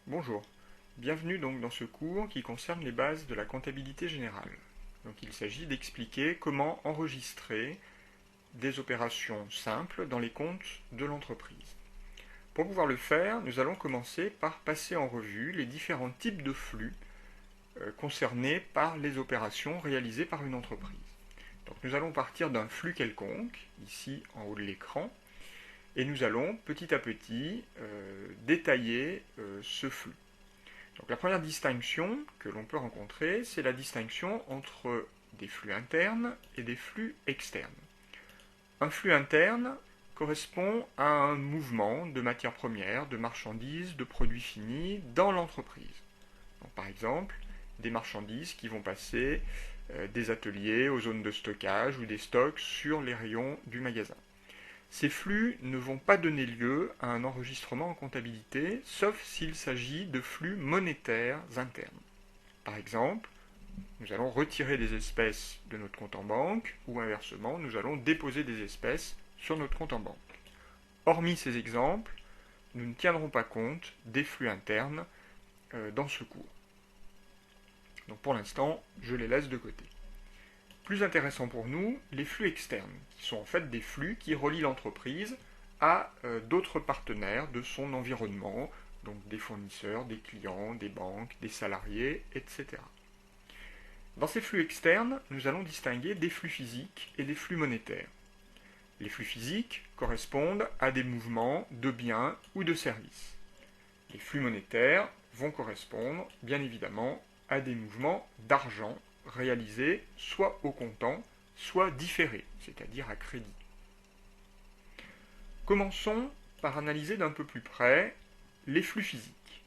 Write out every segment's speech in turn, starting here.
Bonjour, bienvenue donc dans ce cours qui concerne les bases de la comptabilité générale. Donc il s'agit d'expliquer comment enregistrer des opérations simples dans les comptes de l'entreprise. Pour pouvoir le faire, nous allons commencer par passer en revue les différents types de flux concernés par les opérations réalisées par une entreprise. Donc nous allons partir d'un flux quelconque, ici en haut de l'écran, et nous allons petit à petit détailler ce flux. Donc la première distinction que l'on peut rencontrer, c'est la distinction entre des flux internes et des flux externes. Un flux interne correspond à un mouvement de matières premières, de marchandises, de produits finis dans l'entreprise. Donc, par exemple, des marchandises qui vont passer des ateliers aux zones de stockage ou des stocks sur les rayons du magasin. Ces flux ne vont pas donner lieu à un enregistrement en comptabilité, sauf s'il s'agit de flux monétaires internes. Par exemple, nous allons retirer des espèces de notre compte en banque, ou inversement, nous allons déposer des espèces sur notre compte en banque. Hormis ces exemples, nous ne tiendrons pas compte des flux internes dans ce cours. Donc pour l'instant, je les laisse de côté. Plus intéressant pour nous, les flux externes, qui sont en fait des flux qui relient l'entreprise à d'autres partenaires de son environnement, donc des fournisseurs, des clients, des banques, des salariés, etc. Dans ces flux externes, nous allons distinguer des flux physiques et des flux monétaires. Les flux physiques correspondent à des mouvements de biens ou de services. Les flux monétaires vont correspondre, bien évidemment, à des mouvements d'argent réalisés soit au comptant, soit différés, c'est-à-dire à crédit. Commençons par analyser d'un peu plus près les flux physiques.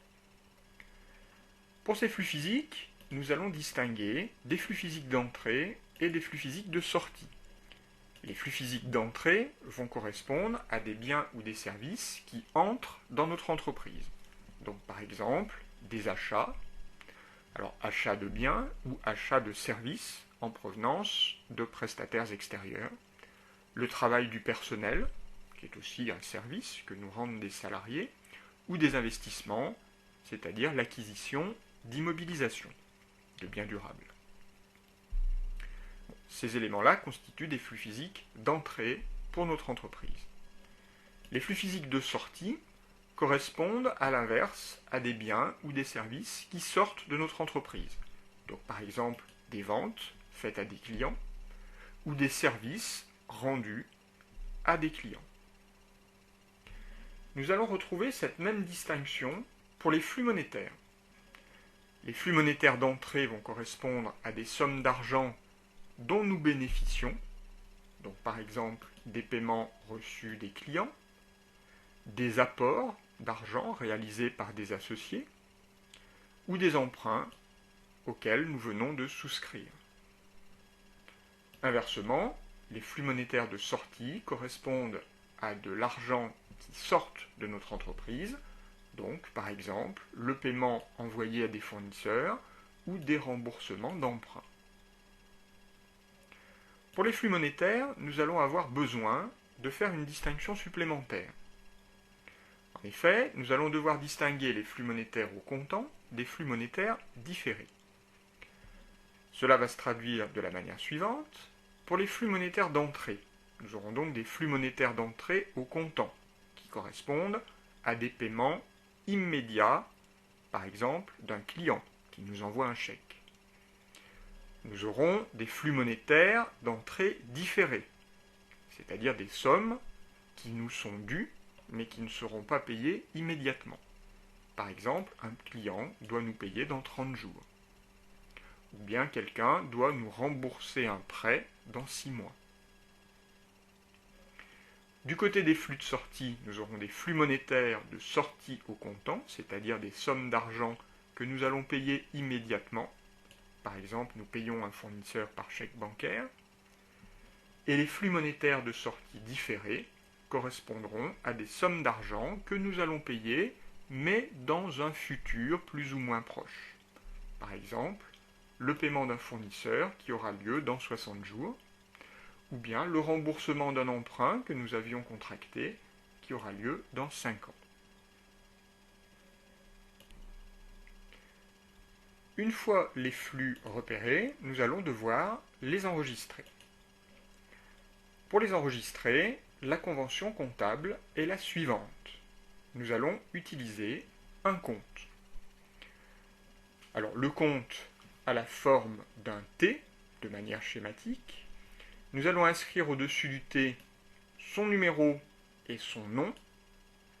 Pour ces flux physiques, nous allons distinguer des flux physiques d'entrée et des flux physiques de sortie. Les flux physiques d'entrée vont correspondre à des biens ou des services qui entrent dans notre entreprise. Donc par exemple, des achats, alors achat de biens ou achat de services en provenance de prestataires extérieurs, le travail du personnel, qui est aussi un service que nous rendent des salariés, ou des investissements, c'est-à-dire l'acquisition d'immobilisation, de biens durables. Ces éléments-là constituent des flux physiques d'entrée pour notre entreprise. Les flux physiques de sortie correspondent à l'inverse à des biens ou des services qui sortent de notre entreprise. Donc par exemple des ventes faites à des clients ou des services rendus à des clients. Nous allons retrouver cette même distinction pour les flux monétaires. Les flux monétaires d'entrée vont correspondre à des sommes d'argent dont nous bénéficions, donc par exemple des paiements reçus des clients, des apports d'argent réalisés par des associés, ou des emprunts auxquels nous venons de souscrire. Inversement, les flux monétaires de sortie correspondent à de l'argent qui sort de notre entreprise, donc par exemple le paiement envoyé à des fournisseurs ou des remboursements d'emprunts. Pour les flux monétaires, nous allons avoir besoin de faire une distinction supplémentaire. En effet, nous allons devoir distinguer les flux monétaires au comptant des flux monétaires différés. Cela va se traduire de la manière suivante. Pour les flux monétaires d'entrée, nous aurons donc des flux monétaires d'entrée au comptant, qui correspondent à des paiements immédiats, par exemple d'un client qui nous envoie un chèque. Nous aurons des flux monétaires d'entrée différés, c'est-à-dire des sommes qui nous sont dues, mais qui ne seront pas payées immédiatement. Par exemple, un client doit nous payer dans 30 jours. Ou bien quelqu'un doit nous rembourser un prêt dans 6 mois. Du côté des flux de sortie, nous aurons des flux monétaires de sortie au comptant, c'est-à-dire des sommes d'argent que nous allons payer immédiatement. Par exemple, nous payons un fournisseur par chèque bancaire. Et les flux monétaires de sortie différés correspondront à des sommes d'argent que nous allons payer, mais dans un futur plus ou moins proche. Par exemple, le paiement d'un fournisseur qui aura lieu dans 60 jours, ou bien le remboursement d'un emprunt que nous avions contracté qui aura lieu dans 5 ans. une fois les flux repérés, nous allons devoir les enregistrer. Pour les enregistrer, la convention comptable est la suivante. Nous allons utiliser un compte. Alors, le compte a la forme d'un T, de manière schématique. Nous allons inscrire au-dessus du T son numéro et son nom,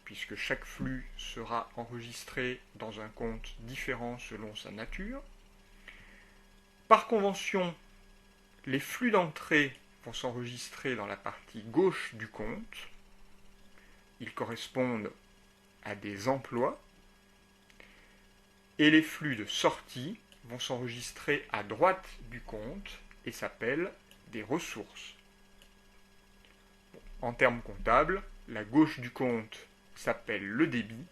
puisque chaque flux sera enregistré dans un compte différent selon sa nature. Par convention, les flux d'entrée vont s'enregistrer dans la partie gauche du compte. Ils correspondent à des emplois. Et les flux de sortie vont s'enregistrer à droite du compte et s'appellent des ressources. En termes comptables, la gauche du compte s'appelle le débit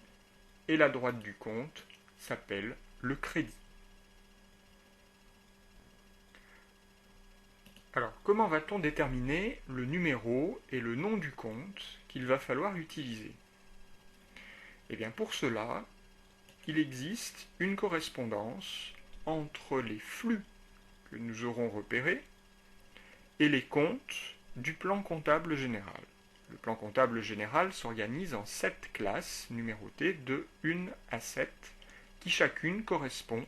et la droite du compte s'appelle le crédit. Alors, comment va-t-on déterminer le numéro et le nom du compte qu'il va falloir utiliser? Eh bien, pour cela, il existe une correspondance entre les flux que nous aurons repérés et les comptes du plan comptable général. Le plan comptable général s'organise en 7 classes numérotées de 1 à 7, qui chacune correspond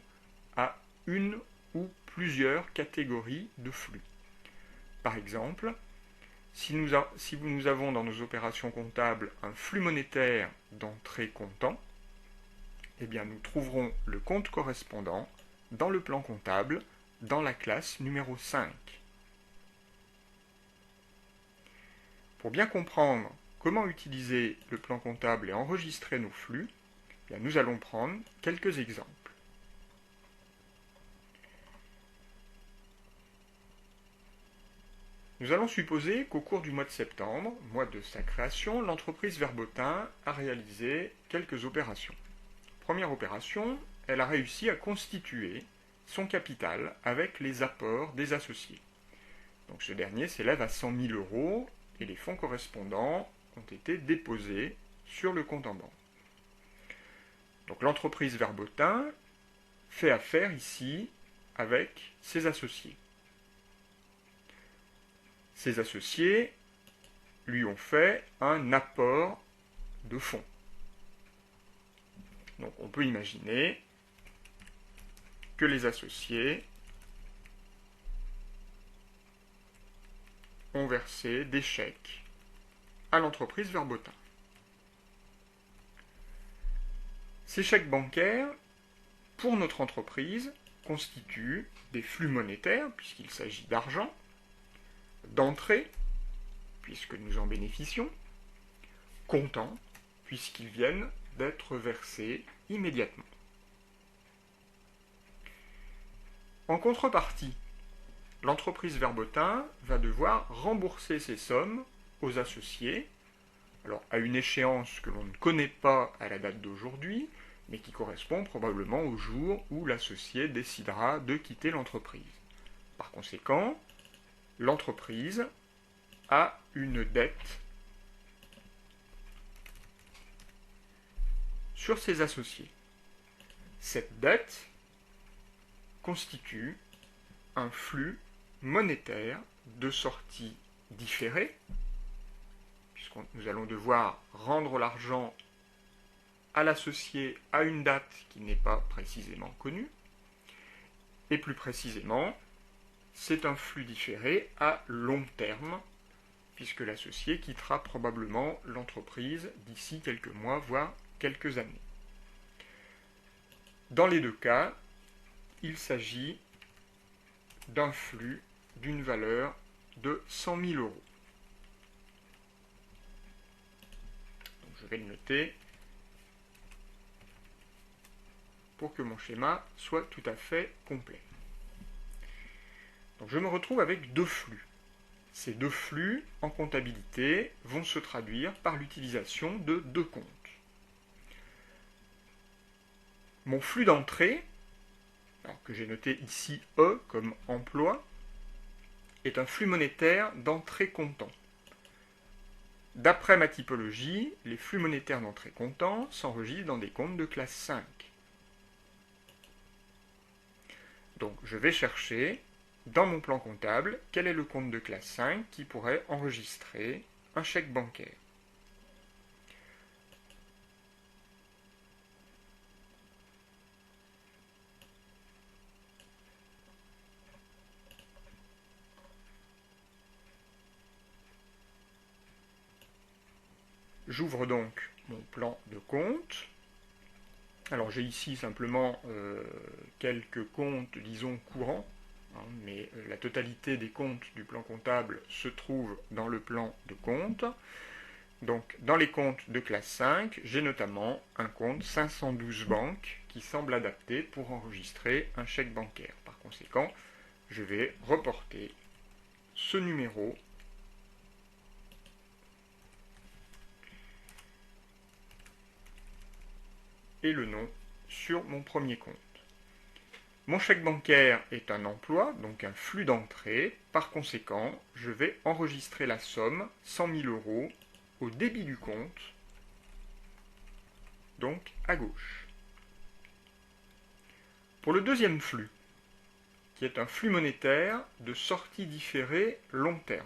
à une ou plusieurs catégories de flux. Par exemple, si nous avons dans nos opérations comptables un flux monétaire d'entrée comptant, eh bien nous trouverons le compte correspondant dans le plan comptable, dans la classe numéro 5. Pour bien comprendre comment utiliser le plan comptable et enregistrer nos flux, eh bien, nous allons prendre quelques exemples. Nous allons supposer qu'au cours du mois de septembre, mois de sa création, l'entreprise Verbotin a réalisé quelques opérations. Première opération, elle a réussi à constituer son capital avec les apports des associés. Donc ce dernier s'élève à 100 000 € et les fonds correspondants ont été déposés sur le compte en banque. Donc l'entreprise Verbotin fait affaire ici avec ses associés. Ses associés lui ont fait un apport de fonds. Donc on peut imaginer que les associés ont versé des chèques à l'entreprise Verbotin. Ces chèques bancaires, pour notre entreprise, constituent des flux monétaires, puisqu'il s'agit d'argent, d'entrée, puisque nous en bénéficions, comptant, puisqu'ils viennent d'être versés immédiatement. En contrepartie, l'entreprise Verbotin va devoir rembourser ces sommes aux associés, alors à une échéance que l'on ne connaît pas à la date d'aujourd'hui, mais qui correspond probablement au jour où l'associé décidera de quitter l'entreprise. Par conséquent, l'entreprise a une dette sur ses associés. Cette dette constitue un flux monétaire de sortie différée, puisque nous allons devoir rendre l'argent à l'associé à une date qui n'est pas précisément connue, et plus précisément, c'est un flux différé à long terme, puisque l'associé quittera probablement l'entreprise d'ici quelques mois, voire quelques années. Dans les deux cas, il s'agit d'un flux d'une valeur de 100 000 €. Donc je vais le noter pour que mon schéma soit tout à fait complet. Donc je me retrouve avec deux flux. Ces deux flux, en comptabilité, vont se traduire par l'utilisation de deux comptes. Mon flux d'entrée, que j'ai noté ici E comme emploi, est un flux monétaire d'entrée comptant. D'après ma typologie, les flux monétaires d'entrée comptant s'enregistrent dans des comptes de classe 5. Donc je vais chercher dans mon plan comptable quel est le compte de classe 5 qui pourrait enregistrer un chèque bancaire. J'ouvre donc mon plan de compte. Alors j'ai ici simplement quelques comptes, disons, courants, hein, mais la totalité des comptes du plan comptable se trouve dans le plan de compte. Donc dans les comptes de classe 5, j'ai notamment un compte 512 banques qui semble adapté pour enregistrer un chèque bancaire. Par conséquent, je vais reporter ce numéro et le nom sur mon premier compte. Mon chèque bancaire est un emploi, donc un flux d'entrée. Par conséquent, je vais enregistrer la somme 100 000 € au débit du compte, donc à gauche. Pour le deuxième flux, qui est un flux monétaire de sortie différée long terme.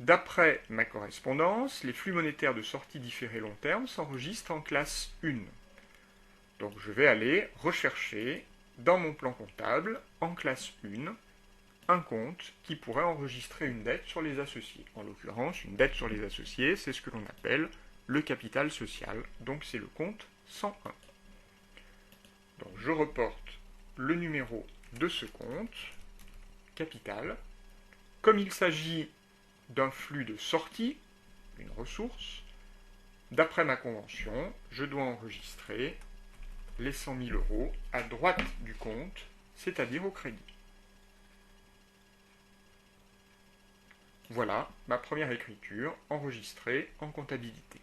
D'après ma correspondance, les flux monétaires de sortie différée long terme s'enregistrent en classe 1. Donc je vais aller rechercher dans mon plan comptable, en classe 1, un compte qui pourrait enregistrer une dette sur les associés. En l'occurrence, une dette sur les associés, c'est ce que l'on appelle le capital social, donc c'est le compte 101. Donc je reporte le numéro de ce compte, capital. Comme il s'agit d'un flux de sortie, une ressource, d'après ma convention, je dois enregistrer les 100 000 € à droite du compte, c'est-à-dire au crédit. Voilà ma première écriture enregistrée en comptabilité.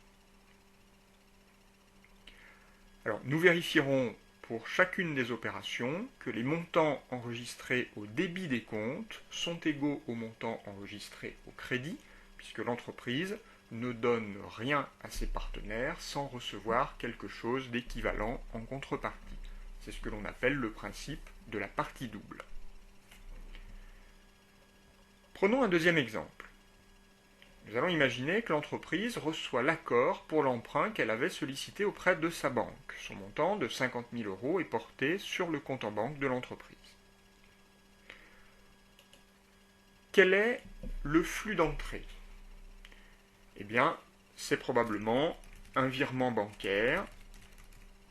Alors, nous vérifierons pour chacune des opérations que les montants enregistrés au débit des comptes sont égaux aux montants enregistrés au crédit, puisque l'entreprise ne donne rien à ses partenaires sans recevoir quelque chose d'équivalent en contrepartie. C'est ce que l'on appelle le principe de la partie double. Prenons un deuxième exemple. Nous allons imaginer que l'entreprise reçoit l'accord pour l'emprunt qu'elle avait sollicité auprès de sa banque. Son montant de 50 000 € est porté sur le compte en banque de l'entreprise. Quel est le flux d'entrée? Eh bien, c'est probablement un virement bancaire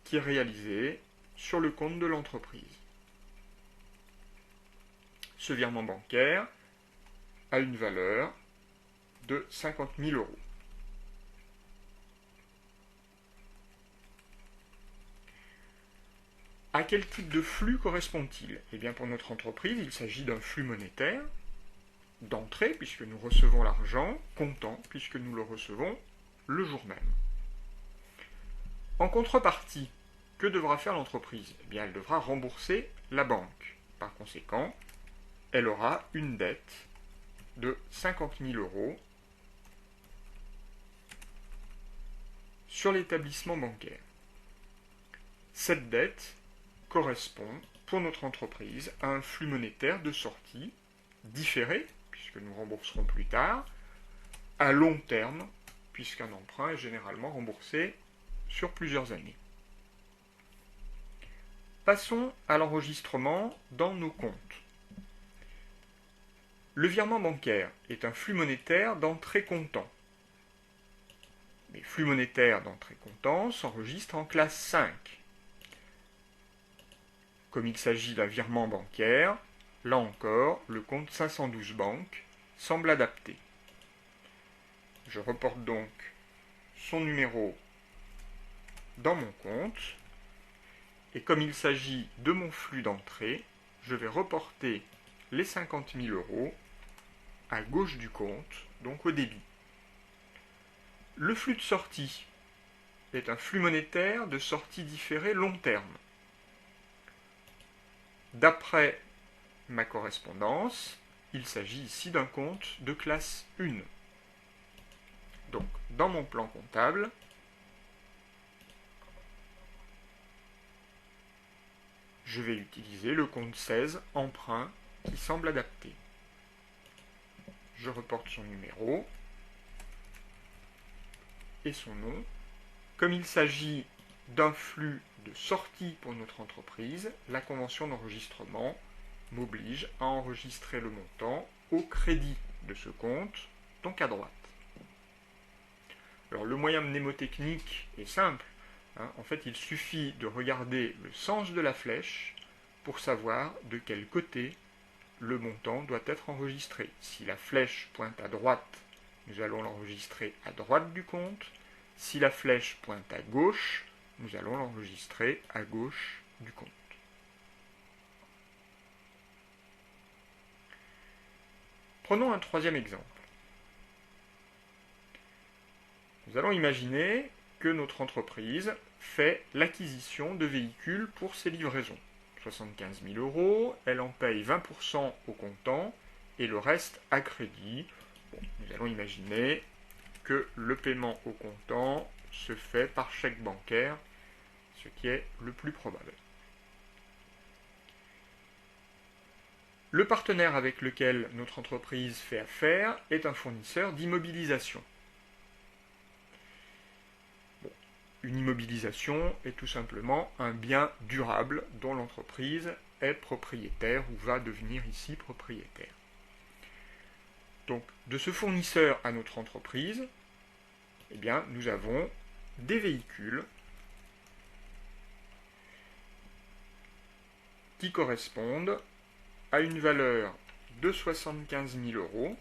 qui est réalisé sur le compte de l'entreprise. Ce virement bancaire a une valeur de 50 000 €. À quel type de flux correspond-il? Eh bien, pour notre entreprise, il s'agit d'un flux monétaire d'entrée, puisque nous recevons l'argent, comptant, puisque nous le recevons le jour même. En contrepartie, que devra faire l'entreprise? Eh bien, elle devra rembourser la banque. Par conséquent, elle aura une dette de 50 000 € sur l'établissement bancaire. Cette dette correspond, pour notre entreprise, à un flux monétaire de sortie différé, puisque nous rembourserons plus tard, à long terme, puisqu'un emprunt est généralement remboursé sur plusieurs années. Passons à l'enregistrement dans nos comptes. Le virement bancaire est un flux monétaire d'entrée comptant. Les flux monétaires d'entrée comptant s'enregistrent en classe 5. Comme il s'agit d'un virement bancaire, là encore, le compte 512 banques semble adapté. Je reporte donc son numéro dans mon compte, et comme il s'agit de mon flux d'entrée, je vais reporter les 50 000 € à gauche du compte, donc au débit. Le flux de sortie est un flux monétaire de sortie différée long terme. D'après ma correspondance, il s'agit ici d'un compte de classe 1. Donc, dans mon plan comptable, je vais utiliser le compte 16 emprunt qui semble adapté. Je reporte son numéro et son nom. Comme il s'agit d'un flux de sortie pour notre entreprise, la convention d'enregistrement m'oblige à enregistrer le montant au crédit de ce compte, donc à droite. Alors le moyen mnémotechnique est simple. En fait, il suffit de regarder le sens de la flèche pour savoir de quel côté le montant doit être enregistré. Si la flèche pointe à droite, nous allons l'enregistrer à droite du compte. Si la flèche pointe à gauche, nous allons l'enregistrer à gauche du compte. Prenons un troisième exemple. Nous allons imaginer que notre entreprise fait l'acquisition de véhicules pour ses livraisons. 75 000 €, elle en paye 20% au comptant et le reste à crédit. Nous allons imaginer que le paiement au comptant se fait par chèque bancaire, ce qui est le plus probable. Le partenaire avec lequel notre entreprise fait affaire est un fournisseur d'immobilisation. Une immobilisation est tout simplement un bien durable dont l'entreprise est propriétaire ou va devenir ici propriétaire. Donc, de ce fournisseur à notre entreprise, eh bien, nous avons des véhicules qui correspondent à une valeur de 75 000 €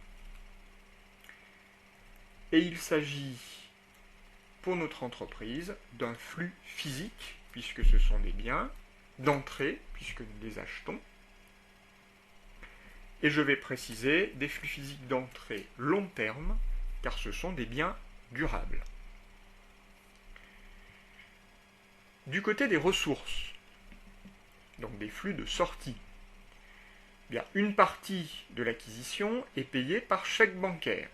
et il s'agit pour notre entreprise d'un flux physique, puisque ce sont des biens, d'entrée, puisque nous les achetons, et je vais préciser des flux physiques d'entrée long terme, car ce sont des biens durables. Du côté des ressources, donc des flux de sortie, eh bien, une partie de l'acquisition est payée par chèque bancaire.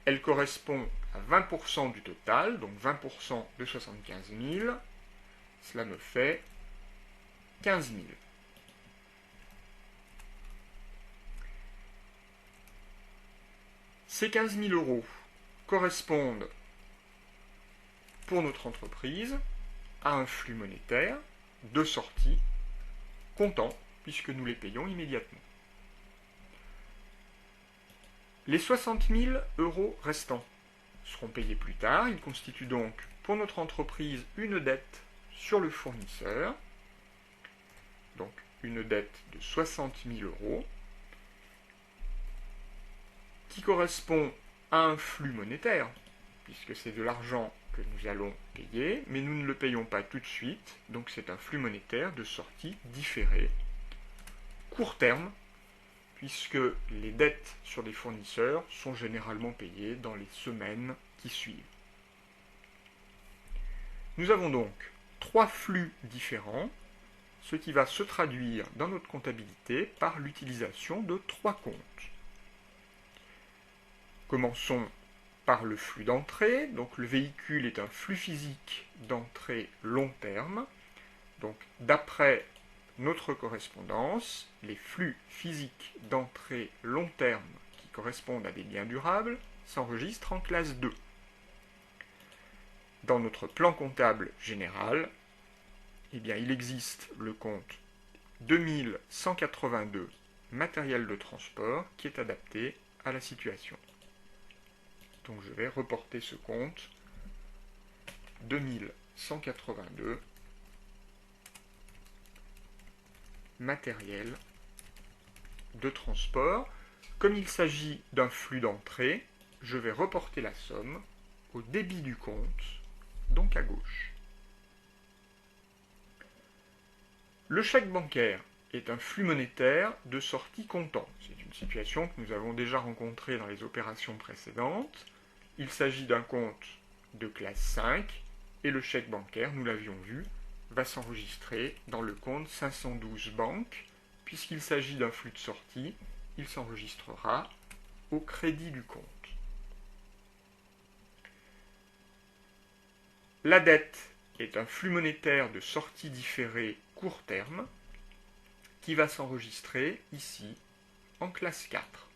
Elle correspond à 20% du total, donc 20% de 75 000, cela me fait 15 000. Ces 15 000 € correspondent pour notre entreprise à un flux monétaire de sortie comptant, puisque nous les payons immédiatement. Les 60 000 € restants seront payés plus tard. Ils constituent donc pour notre entreprise une dette sur le fournisseur, donc une dette de 60 000 € qui correspond à un flux monétaire, puisque c'est de l'argent que nous allons payer, mais nous ne le payons pas tout de suite, donc c'est un flux monétaire de sortie différée, court terme, puisque les dettes sur les fournisseurs sont généralement payées dans les semaines qui suivent. Nous avons donc trois flux différents, ce qui va se traduire dans notre comptabilité par l'utilisation de trois comptes. Commençons par le flux d'entrée. Donc le véhicule est un flux physique d'entrée long terme. Donc d'après notre correspondance, les flux physiques d'entrée long terme qui correspondent à des biens durables s'enregistrent en classe 2. Dans notre plan comptable général, eh bien, il existe le compte 2182 matériel de transport qui est adapté à la situation. Donc je vais reporter ce compte 2182 matériel de transport. Comme il s'agit d'un flux d'entrée, je vais reporter la somme au débit du compte, donc à gauche. Le chèque bancaire est un flux monétaire de sortie comptant. C'est une situation que nous avons déjà rencontrée dans les opérations précédentes. Il s'agit d'un compte de classe 5 et le chèque bancaire, nous l'avions vu, va s'enregistrer dans le compte 512 banque. Puisqu'il s'agit d'un flux de sortie, il s'enregistrera au crédit du compte. La dette est un flux monétaire de sortie différée court terme qui va s'enregistrer ici en classe 4.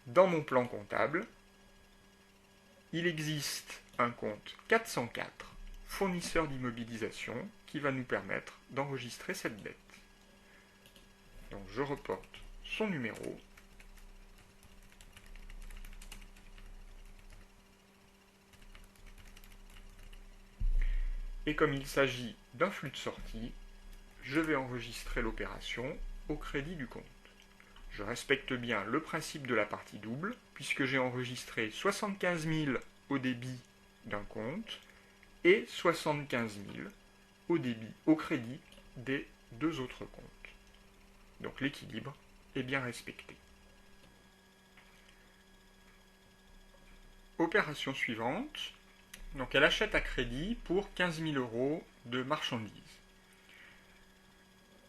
Dans mon plan comptable, il existe un compte 404, fournisseur d'immobilisation, qui va nous permettre d'enregistrer cette dette. Donc je reporte son numéro. Et comme il s'agit d'un flux de sortie, je vais enregistrer l'opération au crédit du compte. Je respecte bien le principe de la partie double, puisque j'ai enregistré 75 000 au débit d'un compte et 75 000 au crédit des deux autres comptes. Donc l'équilibre est bien respecté. Opération suivante. Donc elle achète à crédit pour 15 000 € de marchandises.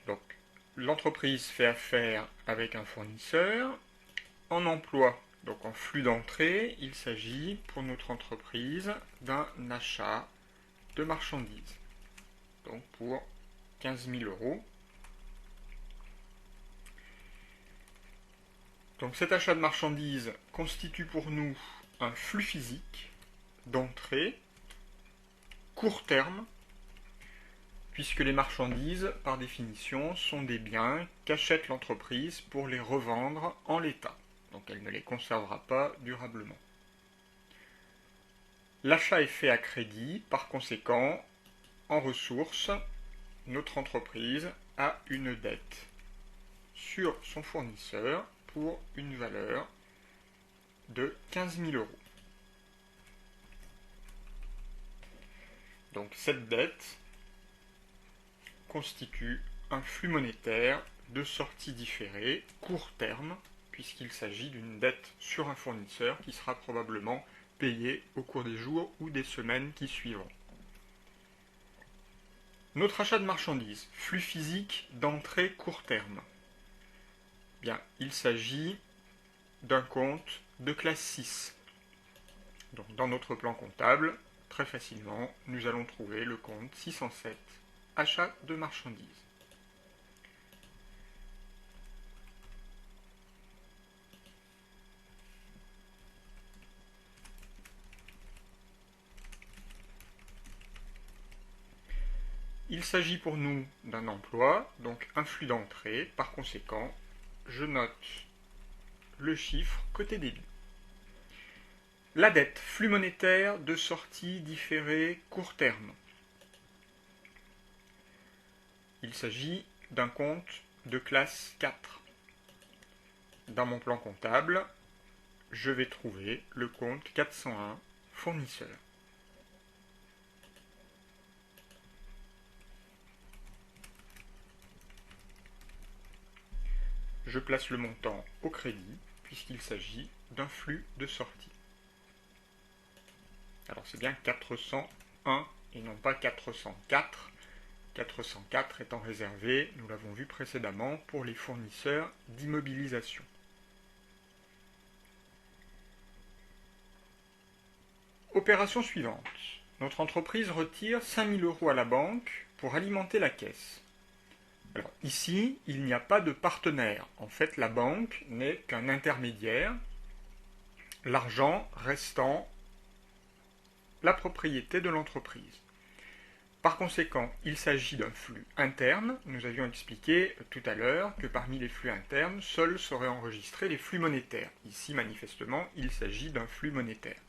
Donc l'entreprise fait affaire avec un fournisseur. En emploi, donc en flux d'entrée, il s'agit pour notre entreprise d'un achat de marchandises. Donc pour 15 000 €. Donc cet achat de marchandises constitue pour nous un flux physique d'entrée court terme, puisque les marchandises, par définition, sont des biens qu'achète l'entreprise pour les revendre en l'état. Donc elle ne les conservera pas durablement. L'achat est fait à crédit, par conséquent, en ressources, notre entreprise a une dette sur son fournisseur pour une valeur de 15 000 €. Donc cette dette constitue un flux monétaire de sortie différée, court terme, puisqu'il s'agit d'une dette sur un fournisseur qui sera probablement payé au cours des jours ou des semaines qui suivront. Notre achat de marchandises, flux physique d'entrée court terme. Bien, il s'agit d'un compte de classe 6. Donc dans notre plan comptable, très facilement, nous allons trouver le compte 607, achat de marchandises. Il s'agit pour nous d'un emploi, donc un flux d'entrée. Par conséquent, je note le chiffre côté débit. La dette, flux monétaire de sortie différée court terme. Il s'agit d'un compte de classe 4. Dans mon plan comptable, je vais trouver le compte 401, fournisseur. Je place le montant au crédit, puisqu'il s'agit d'un flux de sortie. Alors c'est bien 401 et non pas 404. 404 étant réservé, nous l'avons vu précédemment, pour les fournisseurs d'immobilisation. Opération suivante. Notre entreprise retire 5 000 € à la banque pour alimenter la caisse. Alors ici, il n'y a pas de partenaire. En fait, la banque n'est qu'un intermédiaire, l'argent restant la propriété de l'entreprise. Par conséquent, il s'agit d'un flux interne. Nous avions expliqué tout à l'heure que parmi les flux internes, seuls seraient enregistrés les flux monétaires. Ici, manifestement, il s'agit d'un flux monétaire.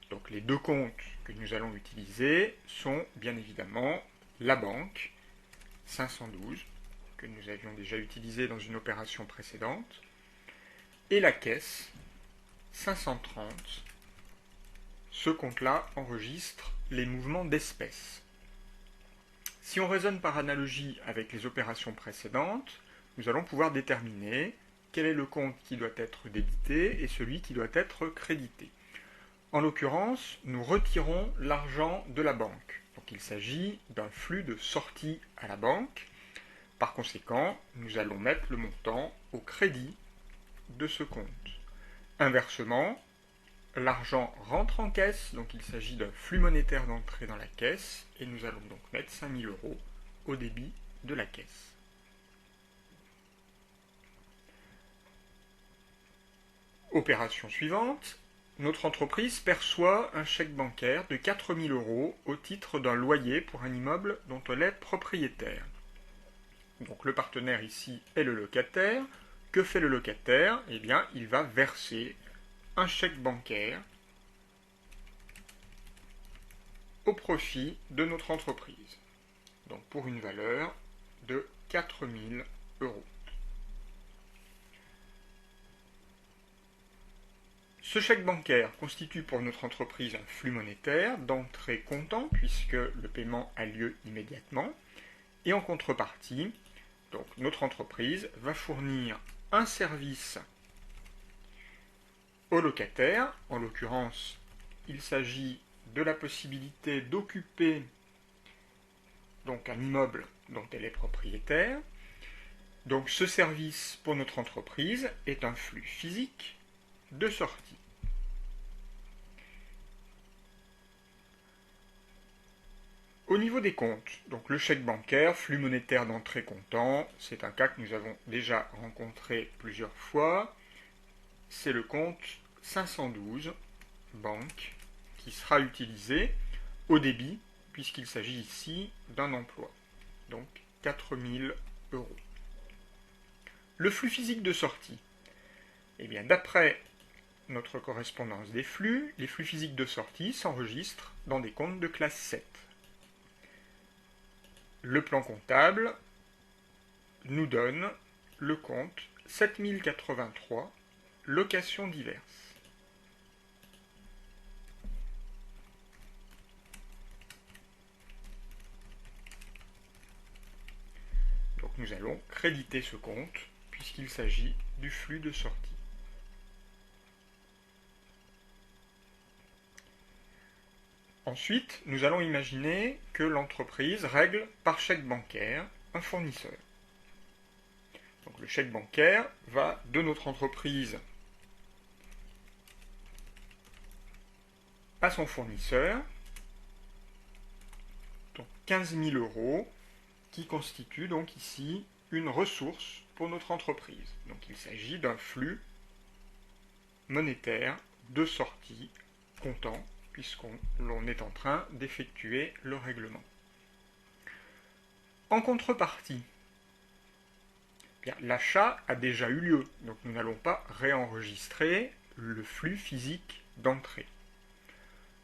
Donc les deux comptes que nous allons utiliser sont bien évidemment la banque, 512, que nous avions déjà utilisé dans une opération précédente, et la caisse, 530. Ce compte-là enregistre les mouvements d'espèces. Si on raisonne par analogie avec les opérations précédentes, nous allons pouvoir déterminer quel est le compte qui doit être débité et celui qui doit être crédité. En l'occurrence, nous retirons l'argent de la banque. Donc il s'agit d'un flux de sortie à la banque. Par conséquent, nous allons mettre le montant au crédit de ce compte. Inversement, l'argent rentre en caisse, donc il s'agit d'un flux monétaire d'entrée dans la caisse, et nous allons donc mettre 5 000 € au débit de la caisse. Opération suivante, notre entreprise perçoit un chèque bancaire de 4 000 € au titre d'un loyer pour un immeuble dont elle est propriétaire. Donc le partenaire ici est le locataire. Que fait le locataire? Eh bien, il va verser un chèque bancaire au profit de notre entreprise. Donc pour une valeur de 4 000 €. Ce chèque bancaire constitue pour notre entreprise un flux monétaire d'entrée comptant puisque le paiement a lieu immédiatement. Et en contrepartie, donc notre entreprise va fournir un service au locataire. En l'occurrence, il s'agit de la possibilité d'occuper donc un immeuble dont elle est propriétaire. Donc ce service pour notre entreprise est un flux physique de sortie. Au niveau des comptes, donc le chèque bancaire, flux monétaire d'entrée comptant, c'est un cas que nous avons déjà rencontré plusieurs fois. C'est le compte 512, banque, qui sera utilisé au débit, puisqu'il s'agit ici d'un emploi. Donc 4 000 €. Le flux physique de sortie. Eh bien, d'après notre correspondance des flux, les flux physiques de sortie s'enregistrent dans des comptes de classe 7. Le plan comptable nous donne le compte 7083, locations diverses. Donc nous allons créditer ce compte puisqu'il s'agit du flux de sortie. Ensuite, nous allons imaginer que l'entreprise règle par chèque bancaire un fournisseur. Donc le chèque bancaire va de notre entreprise à son fournisseur, donc 15 000 € qui constitue donc ici une ressource pour notre entreprise. Donc il s'agit d'un flux monétaire de sortie comptant puisqu'on est en train d'effectuer le règlement. En contrepartie, l'achat a déjà eu lieu, donc nous n'allons pas réenregistrer le flux physique d'entrée.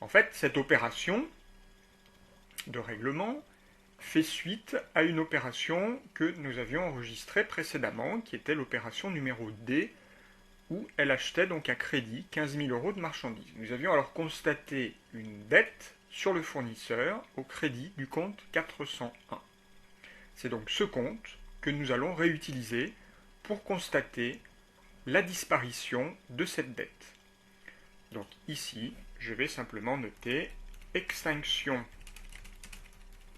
En fait, cette opération de règlement fait suite à une opération que nous avions enregistrée précédemment, qui était l'opération numéro D, où elle achetait donc à crédit 15 000 € de marchandises. Nous avions alors constaté une dette sur le fournisseur au crédit du compte 401. C'est donc ce compte que nous allons réutiliser pour constater la disparition de cette dette. Donc ici, je vais simplement noter extinction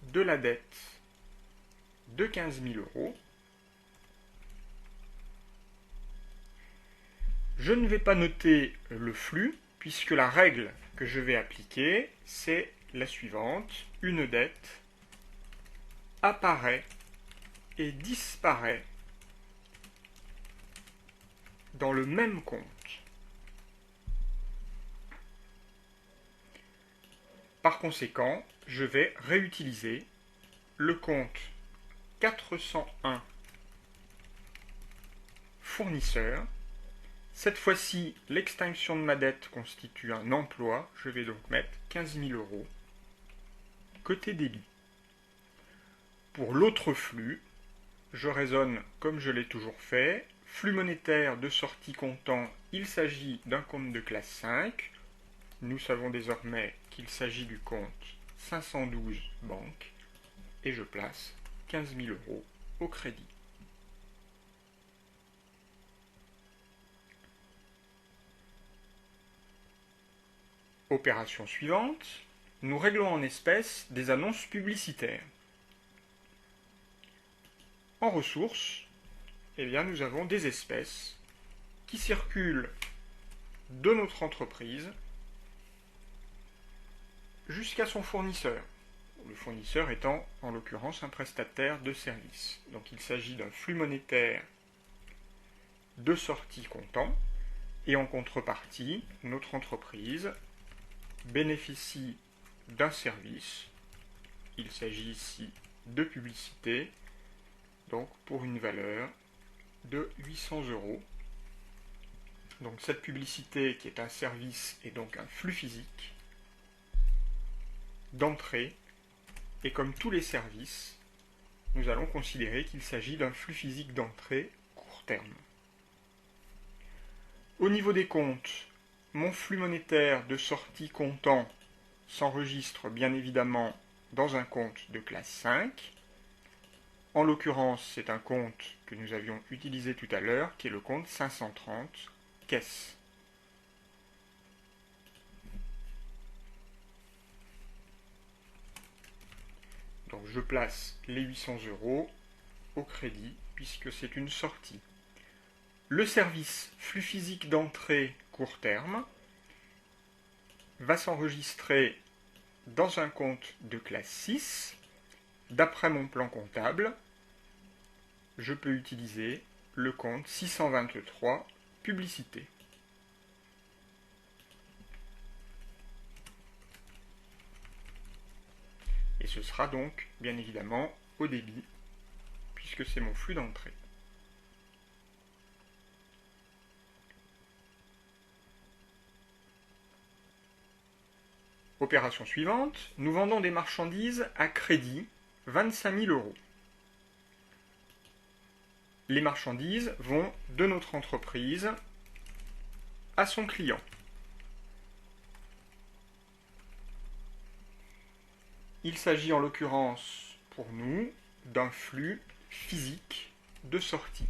de la dette de 15 000 €. Je ne vais pas noter le flux, puisque la règle que je vais appliquer, c'est la suivante. Une dette apparaît et disparaît dans le même compte. Par conséquent, je vais réutiliser le compte 401 fournisseur. Cette fois-ci, l'extinction de ma dette constitue un emploi. Je vais donc mettre 15 000 € côté débit. Pour l'autre flux, je raisonne comme je l'ai toujours fait. Flux monétaire de sortie comptant, il s'agit d'un compte de classe 5. Nous savons désormais qu'il s'agit du compte 512 banque. Et je place 15 000 € au crédit. Opération suivante, nous réglons en espèces des annonces publicitaires. En ressources, eh bien, nous avons des espèces qui circulent de notre entreprise jusqu'à son fournisseur. Le fournisseur étant en l'occurrence un prestataire de service. Donc il s'agit d'un flux monétaire de sortie comptant et en contrepartie, notre entreprise bénéficie d'un service. Il s'agit ici de publicité, donc pour une valeur de 800 €. Donc cette publicité qui est un service est donc un flux physique d'entrée, et comme tous les services, nous allons considérer qu'il s'agit d'un flux physique d'entrée court terme. Au niveau des comptes, mon flux monétaire de sortie comptant s'enregistre bien évidemment dans un compte de classe 5. En l'occurrence, c'est un compte que nous avions utilisé tout à l'heure, qui est le compte 530 caisse. Donc je place les 800 € au crédit, puisque c'est une sortie. Le service flux physique d'entrée court terme va s'enregistrer dans un compte de classe 6. D'après mon plan comptable, je peux utiliser le compte 623 publicité. Et ce sera donc, bien évidemment, au débit, puisque c'est mon flux d'entrée. Opération suivante, nous vendons des marchandises à crédit, 25 000 €. Les marchandises vont de notre entreprise à son client. Il s'agit en l'occurrence pour nous d'un flux physique de sortie.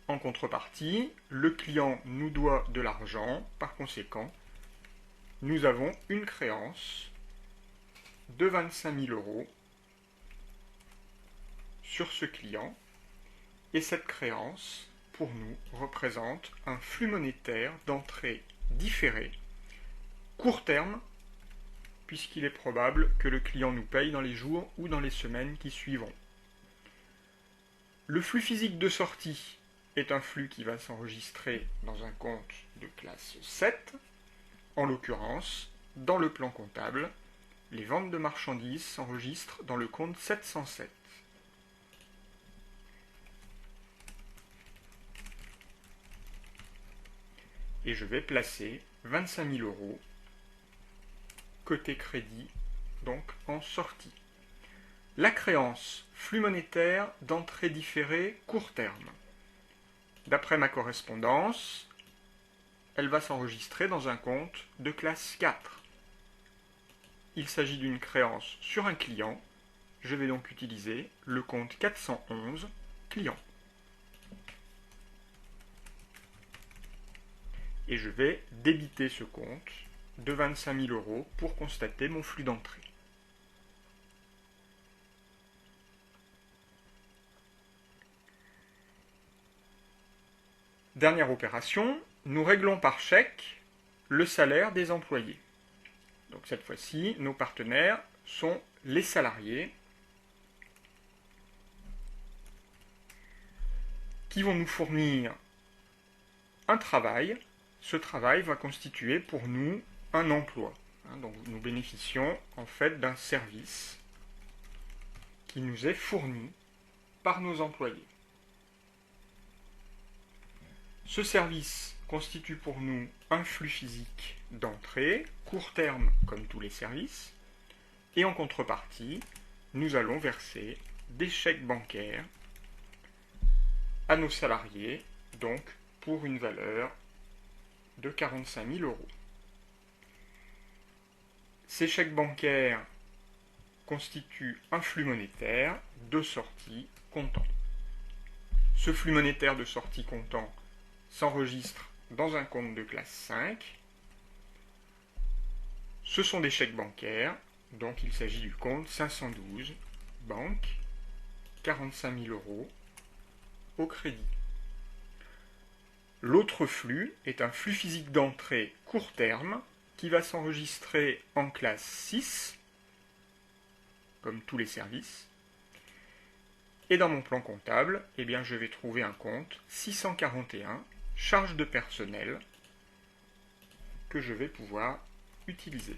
En contrepartie, le client nous doit de l'argent, par conséquent, nous avons une créance de 25 000 € sur ce client, et cette créance, pour nous, représente un flux monétaire d'entrée différé, court terme, puisqu'il est probable que le client nous paye dans les jours ou dans les semaines qui suivront. Le flux physique de sortie est un flux qui va s'enregistrer dans un compte de classe 7. En l'occurrence, dans le plan comptable, les ventes de marchandises s'enregistrent dans le compte 707. Et je vais placer 25 000 € côté crédit, donc en sortie. La créance, flux monétaire d'entrée différée court terme. D'après ma correspondance, elle va s'enregistrer dans un compte de classe 4. Il s'agit d'une créance sur un client. Je vais donc utiliser le compte 411 client. Et je vais débiter ce compte de 25 000 € pour constater mon flux d'entrée. Dernière opération, nous réglons par chèque le salaire des employés. Donc cette fois-ci, nos partenaires sont les salariés qui vont nous fournir un travail. Ce travail va constituer pour nous un emploi. Donc nous bénéficions en fait d'un service qui nous est fourni par nos employés. Ce service constitue pour nous un flux physique d'entrée, court terme comme tous les services, et en contrepartie, nous allons verser des chèques bancaires à nos salariés, donc pour une valeur de 45 000 €. Ces chèques bancaires constituent un flux monétaire de sortie comptant. Ce flux monétaire de sortie comptant s'enregistre dans un compte de classe 5. Ce sont des chèques bancaires, donc il s'agit du compte 512, banque, 45 000 € au crédit. L'autre flux est un flux physique d'entrée court terme qui va s'enregistrer en classe 6, comme tous les services. Et dans mon plan comptable, eh bien, je vais trouver un compte 641, charge de personnel, que je vais pouvoir utiliser.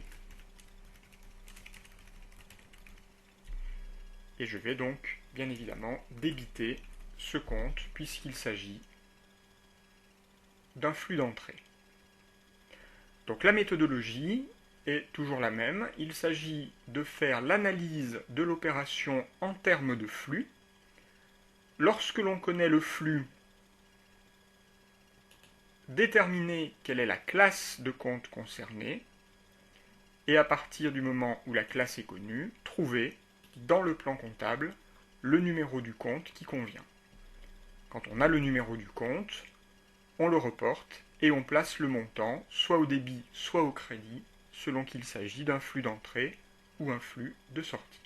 Et je vais donc, bien évidemment, débiter ce compte puisqu'il s'agit d'un flux d'entrée. Donc la méthodologie est toujours la même. Il s'agit de faire l'analyse de l'opération en termes de flux. Lorsque l'on connaît le flux, déterminer quelle est la classe de compte concernée, et à partir du moment où la classe est connue, trouver dans le plan comptable le numéro du compte qui convient. Quand on a le numéro du compte, on le reporte et on place le montant soit au débit, soit au crédit, selon qu'il s'agit d'un flux d'entrée ou un flux de sortie.